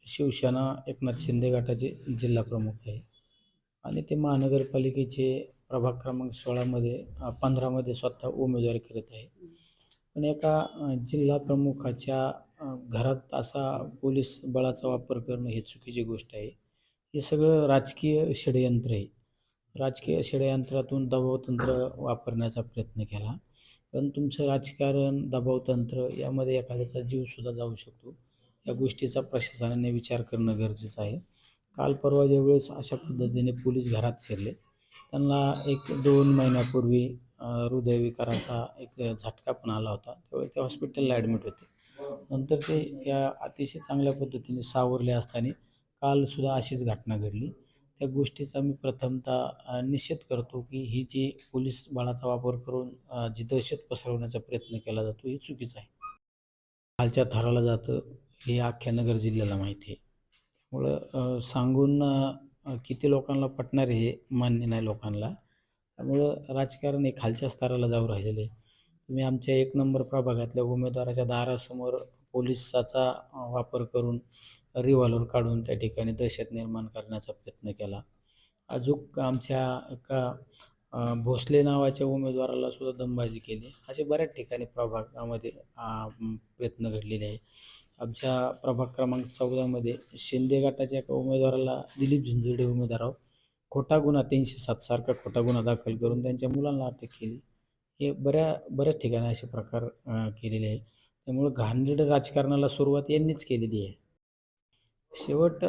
शिवसेना एकनाथ शिंदे गटाचे जिल्हा प्रमुख आहे आणि ते महानगरपालिकेचे प्रभाग क्रमांक 16मध्ये 15मध्ये स्वतः उमेदवारी करत आहे. पण एका जिल्हा प्रमुखाच्या घरात असा पोलीस बळाचा वापर करणं ही चुकीची गोष्ट आहे. हे सगळं राजकीय षडयंत्र आहे. राजकीय षडयंत्रातून दबावतंत्र वापरण्याचा प्रयत्न केला. पण तुमचं राजकारण, दबावतंत्र यामध्ये एखाद्याचा जीवसुद्धा जाऊ शकतो. या गोष्टीचा प्रशासनाने विचार करणं गरजेचं आहे. काल परवा ज्यावेळेस अशा पद्धतीने पोलीस घरात शिरले, त्यांना 1-2 महिन्यापूर्वी हृदयविकाराचा एक झटका पण आला होता. त्यावेळेस ते हॉस्पिटलला ॲडमिट होते. नंतर ते या अतिशय चांगल्या पद्धतीने सावरले असताना कालसुद्धा अशीच घटना घडली. त्या गोष्टीचा मी प्रथमतः निषेध करतो, की ही जी पोलीस बळाचा वापर करून जी दहशत पसरवण्याचा प्रयत्न केला जातो, हे चुकीचं आहे. खालच्या थराला जातं हे अख्ख्या नगर जिल्ह्याला माहिती आहे. त्यामुळं सांगून किती लोकांना पटणार आहे हे मान्य नाही लोकांना. त्यामुळं राजकारण हे खालच्या स्तराला जाऊ राहिलेलं आहे. तुम्ही आमच्या 1 नंबर प्रभागातल्या उमेदवाराच्या दारासमोर पोलिसाचा वापर करून रिव्हॉल्वर काढून त्या ठिकाणी दहशत निर्माण करण्याचा प्रयत्न केला. अजून आमच्या एका भोसले नावाच्या उमेदवाराला सुद्धा दमबाजी केली. असे बऱ्याच ठिकाणी प्रभागामध्ये प्रयत्न घडलेले आहे. आमच्या प्रभाग क्रमांक 14मध्ये शिंदे गटाच्या एका उमेदवाराला दिलीप झुंजुर्डे उमेदवारावर खोटा गुन्हा 307 सारखा खोटा गुन्हा दाखल करून त्यांच्या मुलांना अटक केली. हे बऱ्याच ठिकाणी असे प्रकार केलेले आहे. त्यामुळं घाणेरडं राजकारणाला सुरुवात यांनीच केलेली आहे. शेवट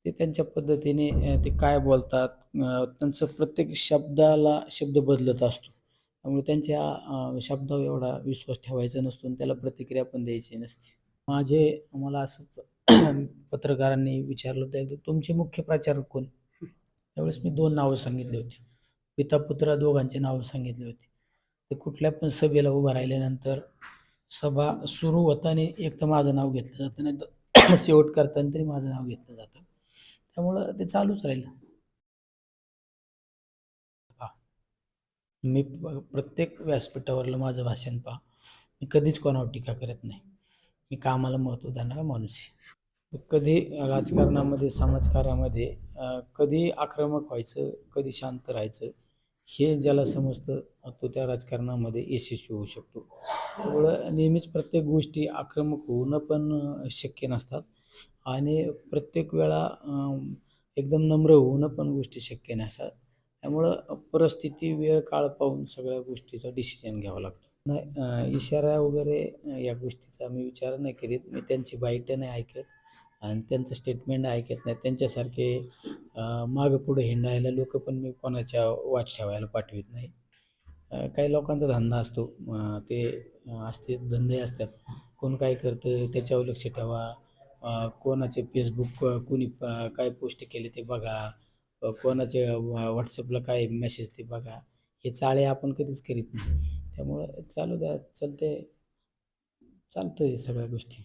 ते त्यांच्या पद्धतीने ते काय बोलतात, त्यांचं प्रत्येक शब्दाला शब्द बदलत असतो. त्यामुळे त्यांच्या शब्दावर एवढा विश्वास ठेवायचा नसतो आणि त्याला प्रतिक्रिया पण द्यायची नसते. मला असंच पत्रकारांनी विचारलं होतं एकदा, तुमचे मुख्य प्रचारक कोण? त्यावेळेस मी 2 नावं सांगितली होती. पिता-पुत्र दोघांची नावं सांगितली होती. ते कुठल्या पण सभेला उभं राहिल्यानंतर सभा सुरू होताना एक तर माझं नाव घेतलं जातं, नाहीतर शेवट करताना तरी माझं नाव घेतलं जातं. त्यामुळं ते चालूच राहिलं. पहा, मी प्रत्येक व्यासपीठावरलं माझं भाषण पहा. मी कधीच कोणावर टीका करत नाही. मी कामाला महत्त्व देणारा माणूस आहे. कधी राजकारणामध्ये, समाजकार्यामध्ये कधी आक्रमक व्हायचं, कधी शांत राहायचं, हे ज्याला समजतं तो त्या राजकारणामध्ये यशस्वी होऊ शकतो. त्यामुळं नेहमीच प्रत्येक गोष्टी आक्रमक होणं पण शक्य नसतात आणि प्रत्येक वेळा एकदम नम्र होणं पण गोष्टी शक्य नसतात. त्यामुळं परिस्थिती, वेळ, काळ पाहून सगळ्या गोष्टीचा डिसिजन घ्यावा लागतो. नाही इशारा वगैरे या गोष्टीचा मी विचार नाही करीत. मी त्यांची बाईटं नाही ऐकत आणि त्यांचं स्टेटमेंट ऐकत नाही. त्यांच्यासारखे मागं पुढे हिंडायला लोकं पण मी कोणाच्या वाच ठेवायला पाठवत नाही. काही लोकांचा धंदा असतो, ते असते धंदे असतात. कोण काय करतं त्याच्यावर लक्ष ठेवा. कोणाचे फेसबुक कोणी काय पोस्ट केले ते बघा. कोणाचे WhatsAppला काय मेसेज ते बघा. हे चाळे आपण कधीच करीत नाही. त्यामुळं चालू द्या, चालतंय, चालतं हे सगळ्या गोष्टी.